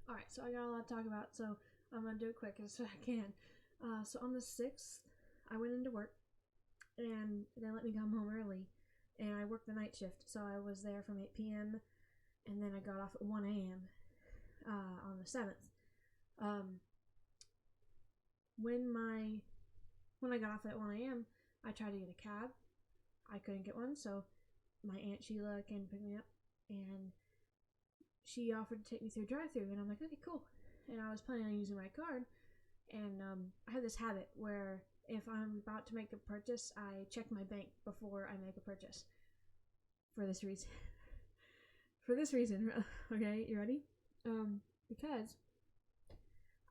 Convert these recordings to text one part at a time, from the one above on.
Alright, so I got a lot to talk about, so I'm gonna do it quick as I can. So on the 6th, I went into work, and they let me come home early, and I worked the night shift, so I was there from 8 p.m., and then I got off at 1 a.m. On the 7th. When I got off at 1 a.m., I tried to get a cab. I couldn't get one, so my Aunt Sheila came to pick me up, and she offered to take me through drive-thru, and I'm like, okay, cool. And I was planning on using my card, and I have this habit where if I'm about to make a purchase, I check my bank before I make a purchase. For this reason. Okay, you ready? Because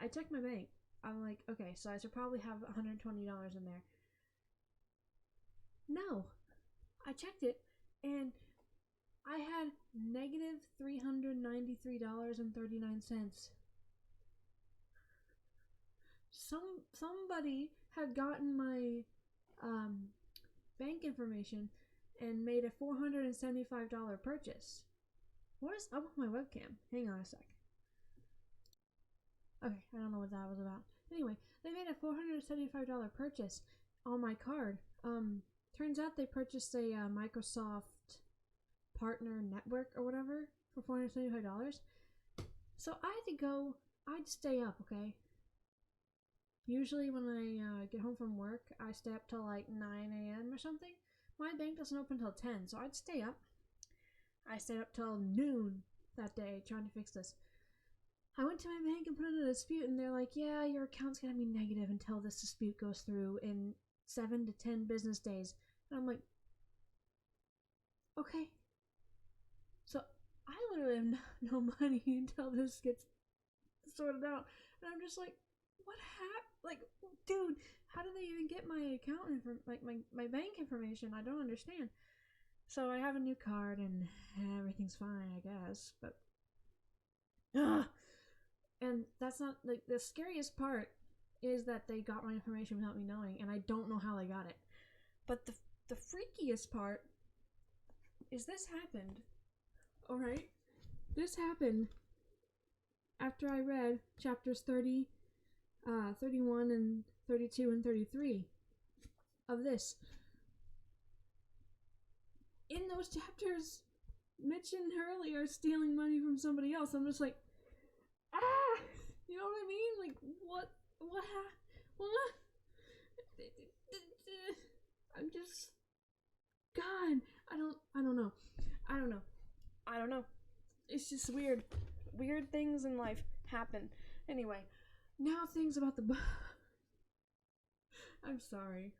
I checked my bank. I'm like, okay, so I should probably have $120 in there. No. I checked it, and I had negative $393.39. Somebody had gotten my bank information and made a $475 purchase. What is up with my webcam? Hang on a sec. Okay, I don't know what that was about. Anyway, they made a $475 purchase on my card. Turns out they purchased a Microsoft Partner Network or whatever for $475. So I'd stay up, okay? Usually when I get home from work, I stay up till like 9 a.m. or something. My bank doesn't open till 10, so I'd stay up. I stayed up till noon that day trying to fix this. I went to my bank and put in a dispute, and they're like, yeah, your account's gonna be negative until this dispute goes through in 7 to 10 business days. And I'm like, okay. So I literally have no money until this gets sorted out. And I'm just like, what happened? Like, dude, how did they even get my account my bank information? I don't understand. So I have a new card and everything's fine, I guess. But and that's not like the scariest part is that they got my information without me knowing, and I don't know how they got it. But the freakiest part is this happened. Alright? This happened after I read chapters 30, 31, and 32, and 33 of this. In those chapters, Mitch and Hurley are stealing money from somebody else. I'm just like, you know what I mean? Like, what? I'm just, God, I don't know. It's just weird. Weird things in life happen. Anyway, now things about the I'm sorry.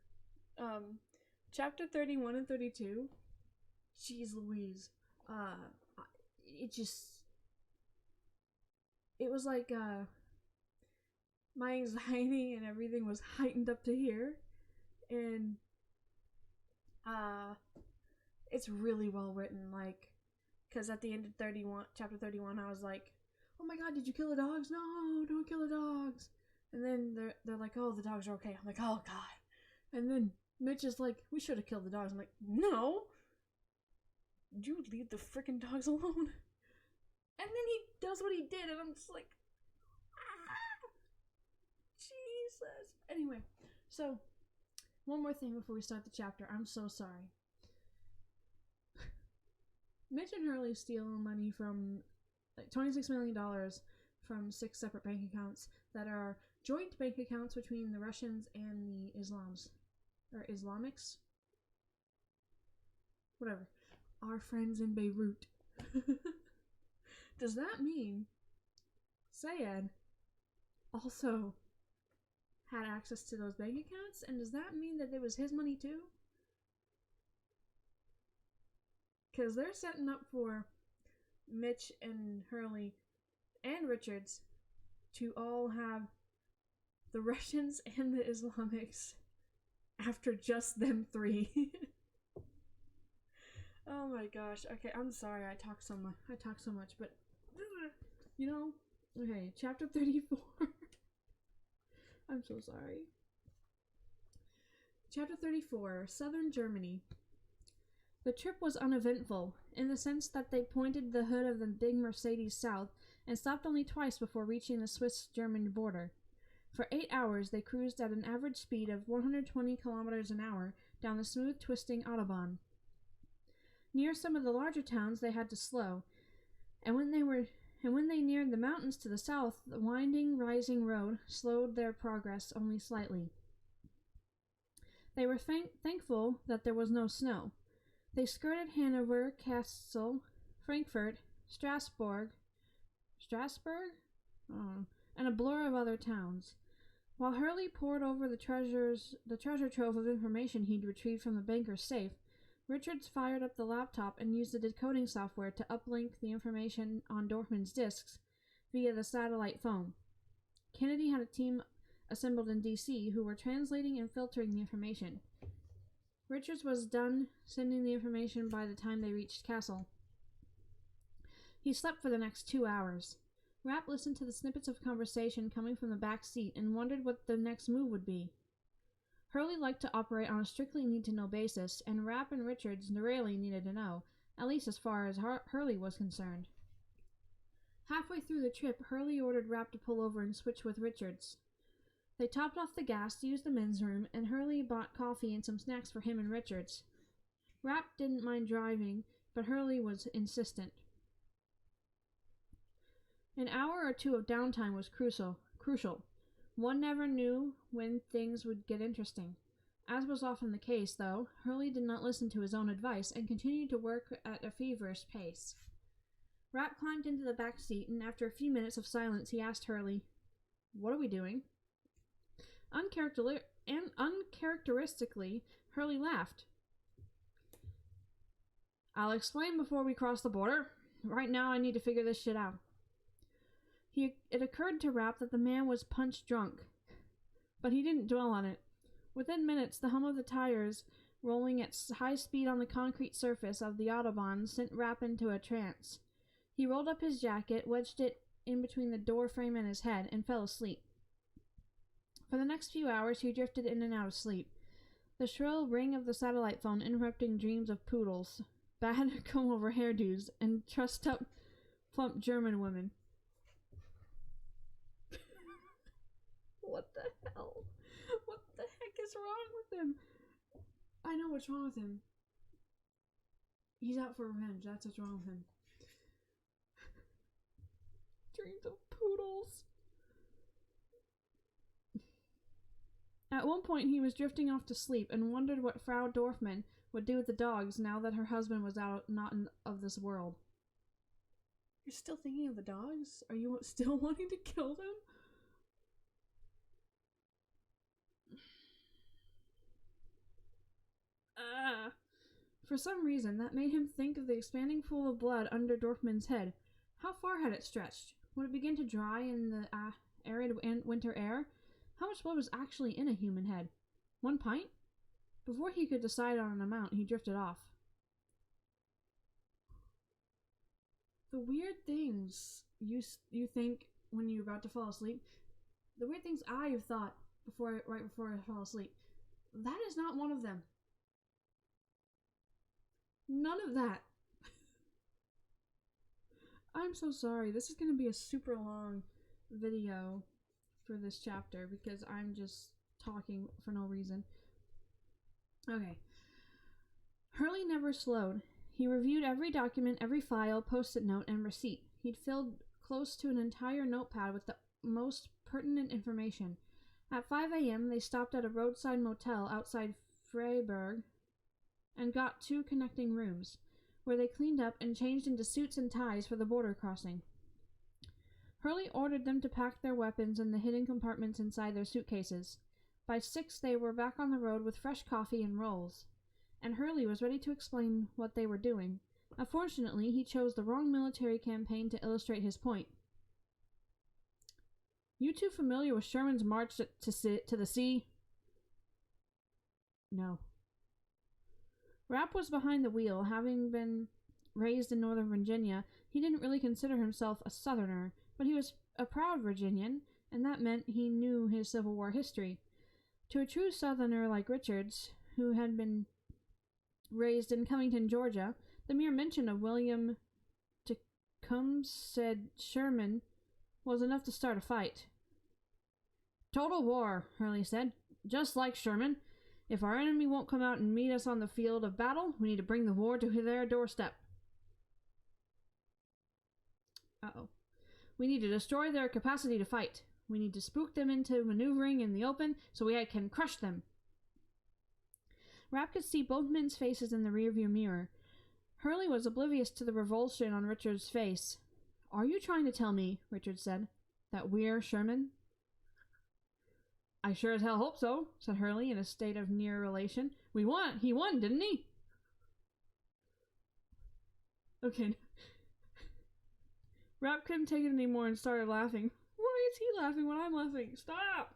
Chapter 31 and 32. Jeez Louise. It was like, my anxiety and everything was heightened up to here. And, it's really well written, like, because at the end of chapter 31, I was like, oh my god, did you kill the dogs? No, don't kill the dogs. And then they're like, oh, the dogs are okay. I'm like, oh god. And then Mitch is like, we should have killed the dogs. I'm like, no. You leave the freaking dogs alone. And then he does what he did, and I'm just like, Jesus. Anyway, so one more thing before we start the chapter. I'm so sorry. Mitch and Hurley steal money from like $26 million from 6 separate bank accounts that are joint bank accounts between the Russians and the Islamics. Whatever. Our friends in Beirut. Does that mean Syed also had access to those bank accounts? And does that mean that it was his money too? Because they're setting up for Mitch and Hurley and Richards to all have the Russians and the Islamics after just them 3. Oh my gosh. Okay, I'm sorry I talk so much, but you know, okay, chapter 34. I'm so sorry. Chapter 34, Southern Germany. The trip was uneventful, in the sense that they pointed the hood of the big Mercedes south and stopped only twice before reaching the Swiss-German border. For 8 hours, they cruised at an average speed of 120 kilometers an hour down the smooth, twisting Autobahn. Near some of the larger towns, they had to slow, and when they neared the mountains to the south, the winding, rising road slowed their progress only slightly. They were thankful that there was no snow. They skirted Hanover, Kassel, Frankfurt, Strasbourg, and a blur of other towns. While Hurley pored over the treasure trove of information he'd retrieved from the banker's safe, Richards fired up the laptop and used the decoding software to uplink the information on Dorfman's disks via the satellite phone. Kennedy had a team assembled in D.C. who were translating and filtering the information. Richards was done sending the information by the time they reached Kassel. He slept for the next 2 hours. Rapp listened to the snippets of conversation coming from the back seat and wondered what the next move would be. Hurley liked to operate on a strictly need-to-know basis, and Rapp and Richards really needed to know, at least as far as Hurley was concerned. Halfway through the trip, Hurley ordered Rapp to pull over and switch with Richards. They topped off the gas to use the men's room, and Hurley bought coffee and some snacks for him and Richards. Rapp didn't mind driving, but Hurley was insistent. An hour or two of downtime was crucial. One never knew when things would get interesting. As was often the case, though, Hurley did not listen to his own advice and continued to work at a feverish pace. Rapp climbed into the back seat, and after a few minutes of silence, he asked Hurley, "What are we doing?" Uncharacteristically, Hurley laughed. "I'll explain before we cross the border. Right now I need to figure this shit out." It occurred to Rapp that the man was punch drunk, but he didn't dwell on it. Within minutes, the hum of the tires rolling at high speed on the concrete surface of the Autobahn sent Rapp into a trance. He rolled up his jacket, wedged it in between the door frame and his head, and fell asleep. For the next few hours, he drifted in and out of sleep, the shrill ring of the satellite phone interrupting dreams of poodles, bad comb-over hairdos, and trussed-up, plump German women. What the hell? What the heck is wrong with him? I know what's wrong with him. He's out for revenge. That's what's wrong with him. Dreams of poodles. At one point, he was drifting off to sleep and wondered what Frau Dorfman would do with the dogs now that her husband was of this world. You're still thinking of the dogs? Are you still wanting to kill them? For some reason, that made him think of the expanding pool of blood under Dorfman's head. How far had it stretched? Would it begin to dry in the arid winter air? How much blood was actually in a human head? 1 pint? Before he could decide on an amount, he drifted off. The weird things you think when you're about to fall asleep, the weird things I've thought right before I fall asleep, that is not one of them. None of that. I'm so sorry. This is going to be a super long video for this chapter because I'm just talking for no reason. Okay. Hurley never slowed. He reviewed every document, every file, post-it note, and receipt. He'd filled close to an entire notepad with the most pertinent information. At 5 a.m., they stopped at a roadside motel outside Freiburg and got 2 connecting rooms, where they cleaned up and changed into suits and ties for the border crossing. Hurley ordered them to pack their weapons in the hidden compartments inside their suitcases. By 6, they were back on the road with fresh coffee and rolls, and Hurley was ready to explain what they were doing. Unfortunately, he chose the wrong military campaign to illustrate his point. "You too familiar with Sherman's march to the sea?" No. Rapp was behind the wheel. Having been raised in Northern Virginia, he didn't really consider himself a Southerner, but he was a proud Virginian, and that meant he knew his Civil War history. To a true Southerner like Richards, who had been raised in Covington, Georgia, the mere mention of William Tecumseh Sherman was enough to start a fight. Total war, Hurley said. Just like Sherman. If our enemy won't come out and meet us on the field of battle, we need to bring the war to their doorstep. Uh-oh. We need to destroy their capacity to fight. We need to spook them into maneuvering in the open so we can crush them. Rapp could see both men's faces in the rearview mirror. Hurley was oblivious to the revulsion on Richards' face. Are you trying to tell me, Richards said, that we're Sherman? I sure as hell hope so, said Hurley in a state of near elation. He won, didn't he? Okay. Rapp couldn't take it anymore and started laughing. Why is he laughing when I'm laughing? Stop!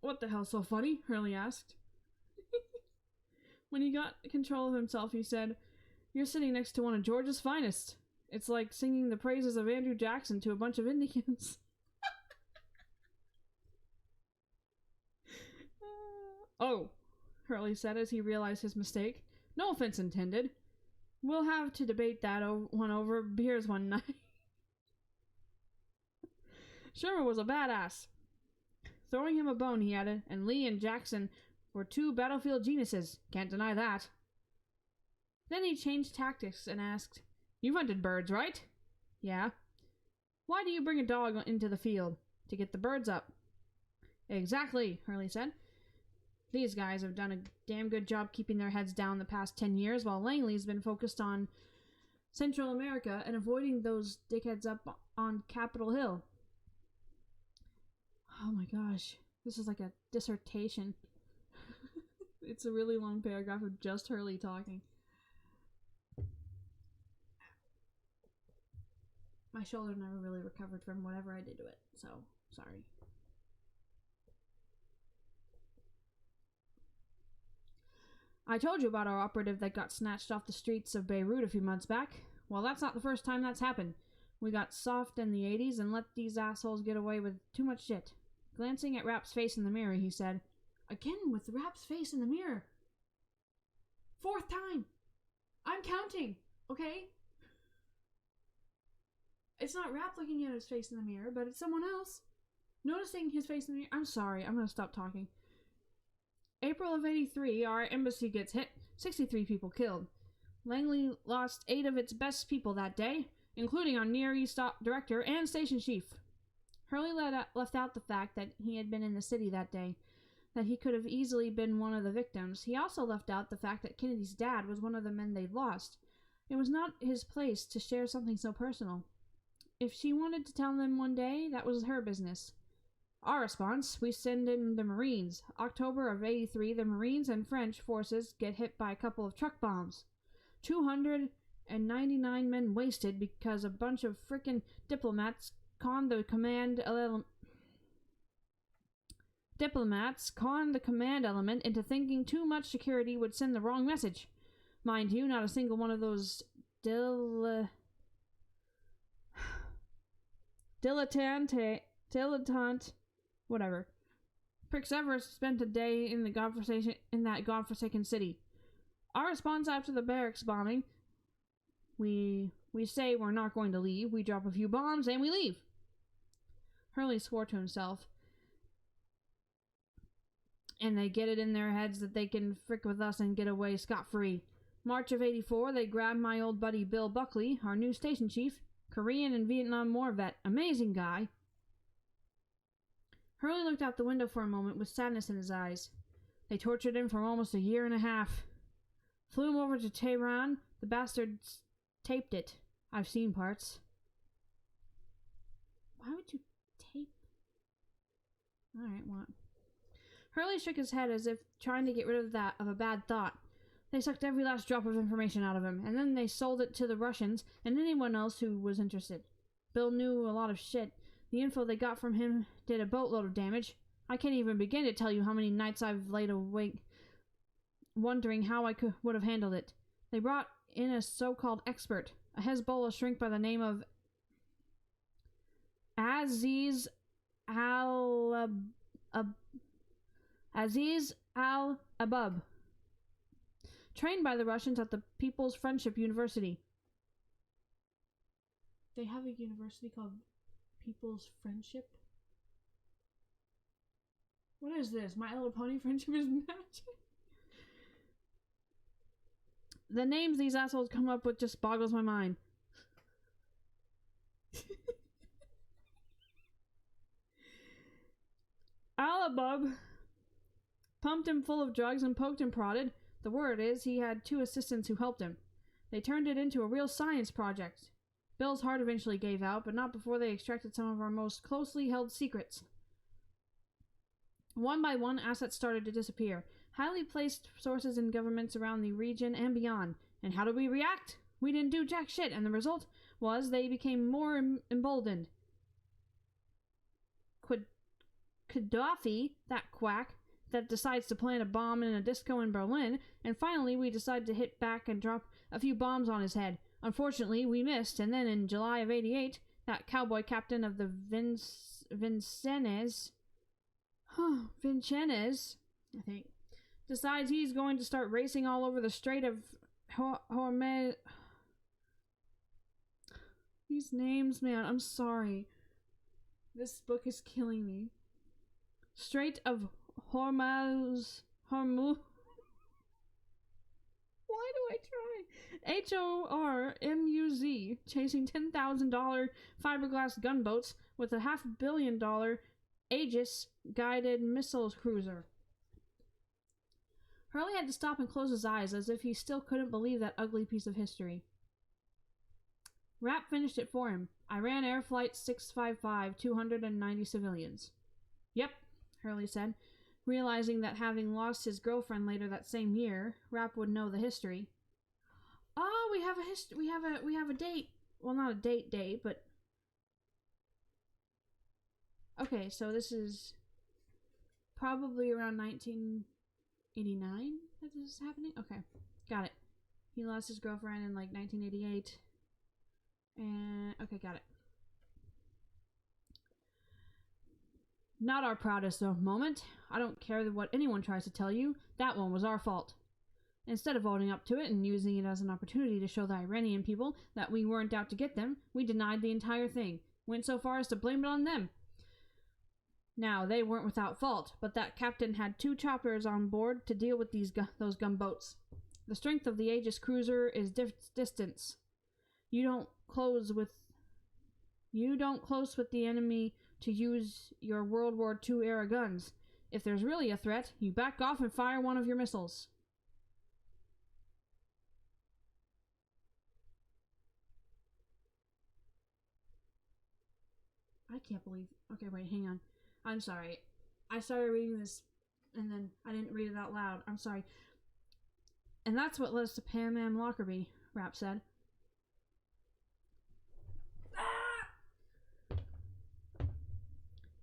What the hell's so funny? Hurley asked. When he got control of himself, he said, You're sitting next to one of Georgia's finest. It's like singing the praises of Andrew Jackson to a bunch of Indians. Oh, Hurley said as he realized his mistake. No offense intended. We'll have to debate that one over beers one night. Sherman was a badass. Throwing him a bone, he added, and Lee and Jackson were two battlefield geniuses. Can't deny that. Then he changed tactics and asked, You've hunted birds, right? Yeah. Why do you bring a dog into the field? To get the birds up. Exactly, Hurley said. These guys have done a damn good job keeping their heads down the past 10 years, while Langley's been focused on Central America and avoiding those dickheads up on Capitol Hill. Oh my gosh, this is like a dissertation. It's a really long paragraph of just Hurley talking. My shoulder never really recovered from whatever I did to it, so sorry. I told you about our operative that got snatched off the streets of Beirut a few months back. Well, that's not the first time that's happened. We got soft in the 80s and let these assholes get away with too much shit. Glancing at Rapp's face in the mirror, he said, Again with Rapp's face in the mirror. 4th time. I'm counting, okay? It's not Rapp looking at his face in the mirror, but it's someone else. Noticing his face in the mirror. I'm sorry, I'm going to stop talking. April of 83, our embassy gets hit. 63 people killed. Langley lost 8 of its best people that day, including our Near East director and station chief. Hurley left out the fact that he had been in the city that day, that he could have easily been one of the victims. He also left out the fact that Kennedy's dad was one of the men they'd lost. It was not his place to share something so personal. If she wanted to tell them one day, that was her business. Our response, we send in the Marines. October of 83, the Marines and French forces get hit by a couple of truck bombs. 299 men wasted because a bunch of frickin' diplomats conned the command element into thinking too much security would send the wrong message. Mind you, not a single one of those dilettante, whatever, pricks ever spent a day in that godforsaken city. Our response after the barracks bombing, we say we're not going to leave, we drop a few bombs, and we leave. Hurley swore to himself. And they get it in their heads that they can frick with us and get away scot-free. March of 84, they grabbed my old buddy Bill Buckley, our new station chief, Korean and Vietnam War vet, amazing guy. Hurley looked out the window for a moment with sadness in his eyes. They tortured him for almost 1.5 years. Flew him over to Tehran. The bastards taped it. I've seen parts. Why would you tape? Alright, what? Hurley shook his head as if trying to get rid of a bad thought. They sucked every last drop of information out of him, and then they sold it to the Russians and anyone else who was interested. Bill knew a lot of shit. The info they got from him did a boatload of damage. I can't even begin to tell you how many nights I've laid awake wondering how I would have handled it. They brought in a so-called expert, a Hezbollah shrink by the name of Aziz Aziz al-Abab, trained by the Russians at the People's Friendship University. They have a university called People's Friendship? What is this? My Little Pony Friendship is magic? The names these assholes come up with just boggles my mind. Al-Abab pumped him full of drugs and poked and prodded. The word is he had 2 assistants who helped him. They turned it into a real science project. Bill's heart eventually gave out, but not before they extracted some of our most closely held secrets. One by one, assets started to disappear. Highly placed sources in governments around the region and beyond. And how did we react? We didn't do jack shit, and the result was they became more emboldened. Gaddafi, that quack, that decides to plant a bomb in a disco in Berlin, and finally we decided to hit back and drop a few bombs on his head. Unfortunately, we missed, and then in July of '88, that cowboy captain of the Vincennes, I think, decides he's going to start racing all over the Strait of Hormuz. These names, man, I'm sorry. This book is killing me. Strait of Hormuz. Why do I try? HORMUZ, chasing $10,000 fiberglass gunboats with a $500 million Aegis guided missiles cruiser. Hurley had to stop and close his eyes as if he still couldn't believe that ugly piece of history. Rapp finished it for him. Iran Air Flight 655, 290 civilians. Yep, Hurley said, realizing that having lost his girlfriend later that same year, Rapp would know the history. Oh, we have a date. Well, not a date, but okay, so this is probably around 1989 that this is happening? Okay, got it. He lost his girlfriend in like 1988. And okay, got it. Not our proudest moment. I don't care what anyone tries to tell you. That one was our fault. Instead of owning up to it and using it as an opportunity to show the Iranian people that we weren't out to get them, we denied the entire thing. Went so far as to blame it on them. Now, they weren't without fault, but that captain had 2 choppers on board to deal with those gunboats. The strength of the Aegis cruiser is distance. You don't close with the enemy to use your World War II era guns. If there's really a threat, you back off and fire one of your missiles. I can't believe... Okay, wait, hang on. I'm sorry. I started reading this, and then I didn't read it out loud. I'm sorry. And that's what led us to Pam Am Lockerbie, Rapp said.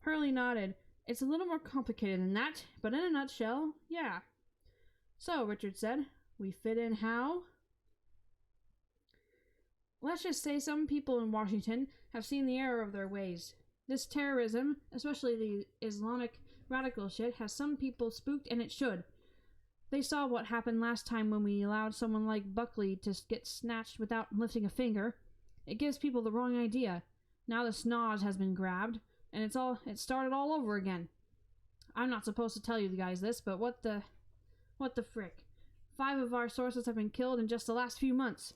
Hurley nodded. It's a little more complicated than that, but in a nutshell, yeah. So, Richard said, we fit in how? Let's just say some people in Washington have seen the error of their ways. This terrorism, especially the Islamic radical shit, has some people spooked, and it should. They saw what happened last time when we allowed someone like Buckley to get snatched without lifting a finger. It gives people the wrong idea. Now the snoz has been grabbed, and it started all over again. I'm not supposed to tell you guys this, but what the frick? 5 of our sources have been killed in just the last few months.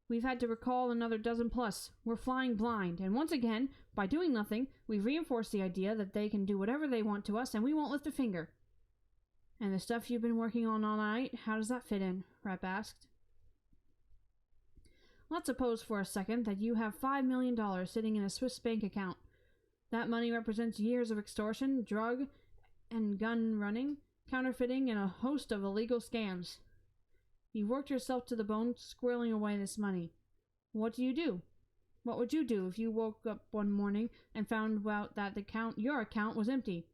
We've had to recall another dozen plus. We're flying blind, and once again, by doing nothing, we've reinforced the idea that they can do whatever they want to us and we won't lift a finger. And the stuff you've been working on all night, how does that fit in? Rapp asked. Let's suppose for a second that you have $5 million sitting in a Swiss bank account. That money represents years of extortion, drug and gun running, counterfeiting, and a host of illegal scams. You've worked yourself to the bone squirreling away this money. What do you do? What would you do if you woke up one morning and found out that your account was empty?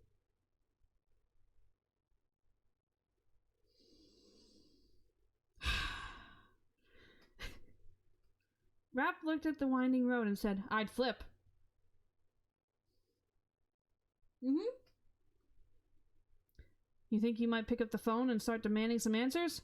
Rapp looked at the winding road and said, I'd flip. You think you might pick up the phone and start demanding some answers?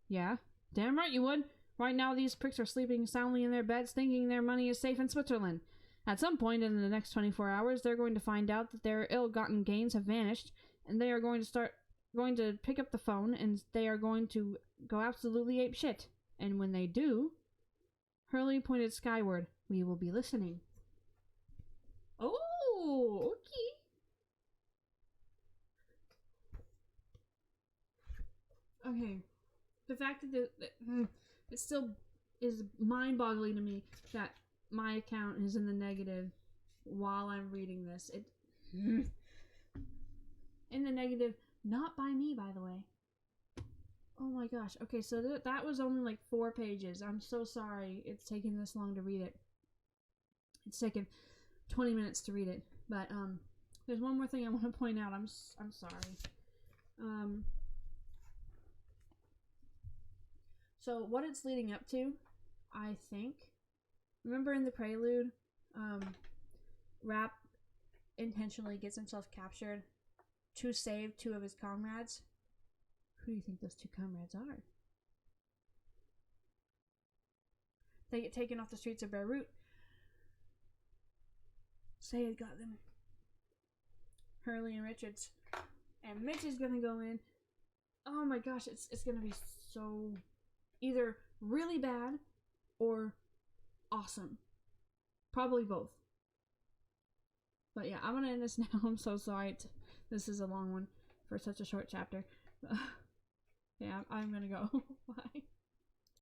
Yeah, damn right you would. Right now these pricks are sleeping soundly in their beds thinking their money is safe in Switzerland. At some point in the next 24 hours, they're going to find out that their ill-gotten gains have vanished, and they are going to pick up the phone, and they are going to go absolutely apeshit. And when they do, Hurley pointed skyward. We will be listening. Oh, okay. Okay. The fact that it still is mind-boggling to me that my account is in the negative while I'm reading this. In the negative, not by me, by the way. Oh my gosh. Okay, so that was only like 4 pages. I'm so sorry it's taking this long to read it. It's taken 20 minutes to read it. But there's one more thing I want to point out. I'm sorry. So what it's leading up to, I think, remember in the prelude, Rap intentionally gets himself captured to save 2 of his comrades. Who do you think those 2 comrades are? They get taken off the streets of Beirut. Sayed got them. Hurley and Richards. And Mitch is gonna go in. Oh my gosh, it's gonna be so either really bad or awesome. Probably both. But yeah, I'm gonna end this now. I'm so sorry. This is a long one for such a short chapter. Yeah, I'm gonna go. Bye.